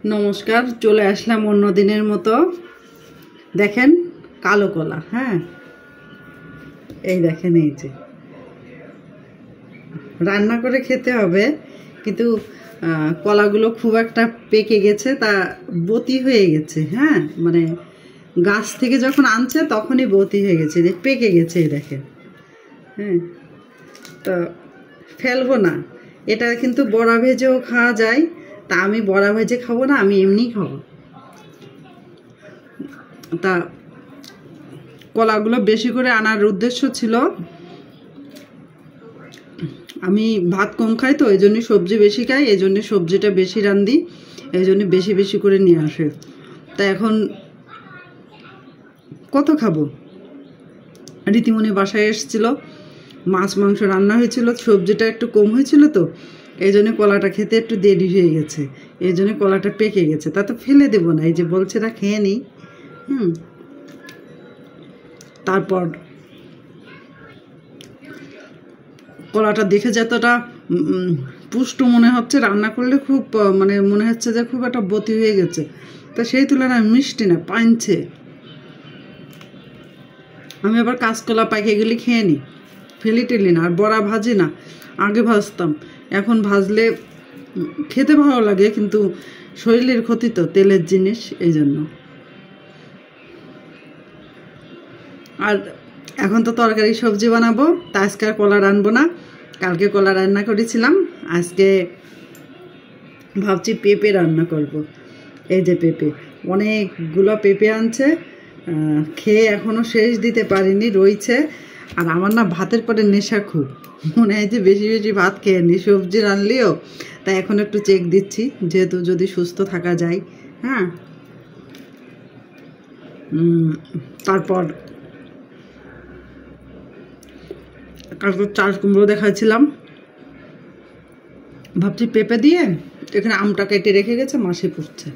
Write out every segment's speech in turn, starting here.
নমস্কার, চলে আসলাম অন্য দিনের মতো। দেখেন কালো কলা, হ্যাঁ এই দেখেন, এই যে রান্না করে খেতে হবে, কিন্তু কলাগুলো খুব একটা পেকে গেছে, তা বতি হয়ে গেছে। হ্যাঁ, মানে গাছ থেকে যখন আনছে তখনই বতি হয়ে গেছে, যে পেকে গেছে, এই দেখেন। হ্যাঁ, তো ফেলবো না, এটা কিন্তু বড়া ভেজেও খাওয়া যায়। তা আমি বড়া ভেজে খাবো না, আমি এমনিই খাবো। তা কলাগুলো বেশি করে আনার উদ্দেশ্য ছিল, আমি ভাত কম খাই, তো এই জন্য সবজি বেশি খাই, এই জন্য সবজিটা বেশি রান্ধি, এই জন্য বেশি বেশি করে নিয়ে আসে। তা এখন কত খাবো? রীতিমণি বাসায় এসেছিল, মাছ মাংস রান্না হয়েছিল, সবজিটা একটু কম হয়েছিল, তো এই জন্য কলাটা খেতে একটু দেরি হয়ে গেছে, এই জন্য কলাটা পেকে গেছে। তা তো ফেলে দেবো না, এই যে বলছে না খেয়ে নিই। তারপর কলাটা দেখে যতটা পুষ্ট মনে হচ্ছে, রান্না করলে খুব মানে মনে হচ্ছে যে খুব একটা বতি হয়ে গেছে। তা সেই তুলনায় মিষ্টি না, পাইনছে। আমি আবার কাঁচকলা পাইকে গেলে খেয়ে নিই, ফেলি টেলি না। আর বড়া ভাজি না, আগে ভাজতাম, এখন ভাজলে খেতে ভালো লাগে, কিন্তু শরীরের ক্ষতি তো, তেলের জিনিস, এই জন্য। আর এখন তো তরকারি সবজি বানাবো, তা আজকে আর কলা রানবো না। কালকে কলা রান্না করেছিলাম, আজকে ভাবছি পেঁপে রান্না করব। এই যে পেঁপে, অনেকগুলো পেঁপে আনছে, খেয়ে এখনও শেষ দিতে পারিনি, রয়েছে। আর আমার না ভাতের পরে নেশা খুব, মনে হয় যে বেশি বেশি ভাত খেয়ে নি, সবজি রানলেও। তাই এখন একটু চেক দিচ্ছি, যেহেতু যদি সুস্থ থাকা যায়। হ্যাঁ, তারপর কালকে চাল কুমড়ো দেখাচ্ছিলাম, ভাবছি পেঁপে দিয়ে, এখানে আমটা কেটে রেখে গেছে, মাসি পুষছে,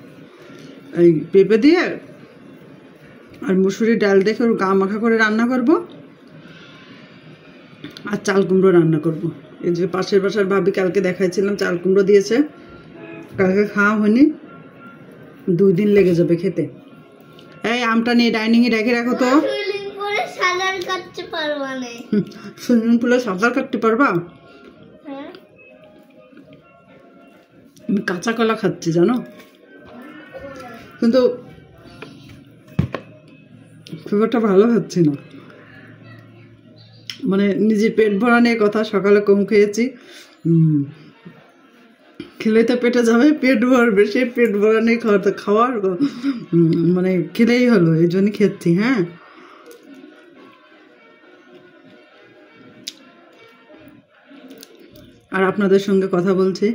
এই পেঁপে দিয়ে আর মুসুরি ডাল দেখে ওর গা মাখা করে রান্না করব, আর চাল কুমড়ো রান্না করব। এই যে পাশের বাসার ভাবি কালকে দেখাইছিলাম, চাল কুমড়ো দিয়েছে, কালকে খাওয়া হয়নি, 2 দিন লেগে যাবে খেতে। এই আমটা নিয়ে ডাইনিংয়ে রেখে রাখো তো। সুইমিং পুলে সাঁতার কাটতে পারবা? আমি কাঁচা কলা খাচ্ছি জানো, কিন্তু খুব একটা ভালো খাচ্ছি না। মানে নিজের পেট ভরা নিয়ে কথা, সকালে কম খেয়েছি, খেলে তো পেটে যাবে, পেট ভরবে, সেই পেট ভরা নিয়ে খাওয়ার মানে খেলেই হলো, এই জন্যই খেচ্ছি। হ্যাঁ, আর আপনাদের সঙ্গে কথা বলছি,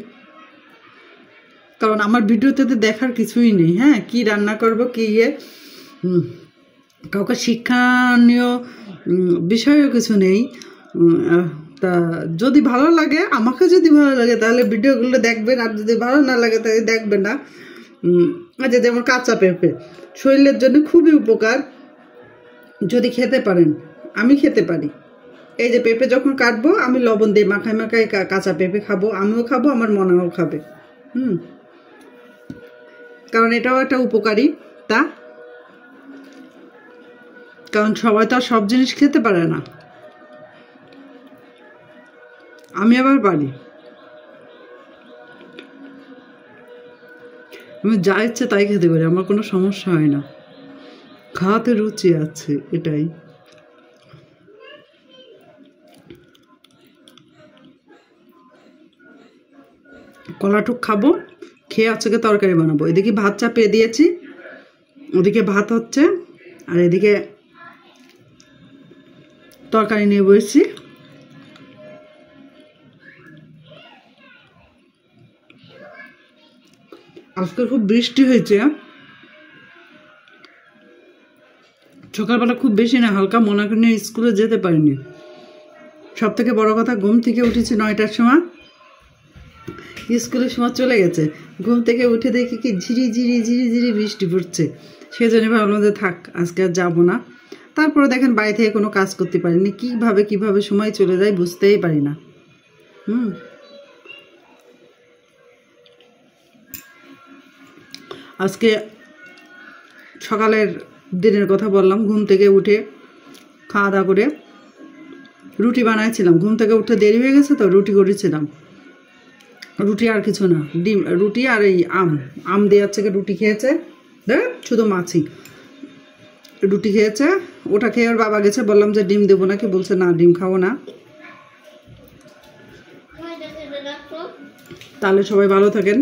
কারণ আমার ভিডিওতে তো দেখার কিছুই নেই। হ্যাঁ, কি রান্না করব, কি কাউকে শিক্ষণীয় বিষয়ও কিছু নেই। তা যদি ভালো লাগে, আমাকে যদি ভালো লাগে তাহলে ভিডিওগুলো দেখবেন, আর যদি ভালো না লাগে তাহলে দেখবেন না। আচ্ছা, যেমন কাঁচা পেঁপে শরীরের জন্য খুবই উপকার, যদি খেতে পারেন। আমি খেতে পারি, এই যে পেঁপে যখন কাটবো, আমি লবণ দিয়ে মাখায় মাখায় কাঁচা পেঁপে খাবো, আমিও খাবো, আমার মনাও খাবে। কারণ এটাও একটা উপকারী, তা কারণ সবাই তো আর সব জিনিস খেতে পারে না, আমি আবার পারি। আমি যা ইচ্ছে তাই খেতে পারি, আমার কোনো সমস্যা হয় না, খাওয়াতে রুচি আছে, এটাই। কলাটুক খাবো, খেয়ে আজকে তরকারি বানাবো। এদিকে ভাত চাপিয়ে দিয়েছি, ওদিকে ভাত হচ্ছে, আর এদিকে তরকারি নিয়ে বসছি। আজকে খুব বৃষ্টি হয়েছে, সকালবেলা খুব বেশি না, হালকা, মনে করে নিয়ে স্কুলে যেতে পারিনি। সব থেকে বড় কথা, ঘুম থেকে উঠেছি 9টার সময়, স্কুলের সময় চলে গেছে। ঘুম থেকে উঠে দেখি কি ঝিরি ঝিরি ঝিরি ঝিরি বৃষ্টি পড়ছে, সেজন্য ভাবলাম যে থাক, আজকে আর যাবো না। তারপরে দেখেন বাড়ি থেকে কোনো কাজ করতে পারিনি, কিভাবে সময় চলে যায় বুঝতেই পারি না। আজকে সকালের দিনের কথা বললাম। ঘুম থেকে উঠে খাওয়া দাওয়া করে রুটি বানাইছিলাম। ঘুম থেকে উঠতে দেরি হয়ে গেছে তো রুটি করেছিলাম। রুটি আর কিছু না, ডিম, রুটি আর এই আম দেওয়ার থেকে রুটি খেয়েছে। দেখ শুধু মাছি রুটি খেয়েছে। ওটা খেয়ে ওর বাবা গেছে, বললাম যে ডিম দেবো নাকি, বলছে না ডিম খাবো না। তাহলে সবাই ভালো থাকেন।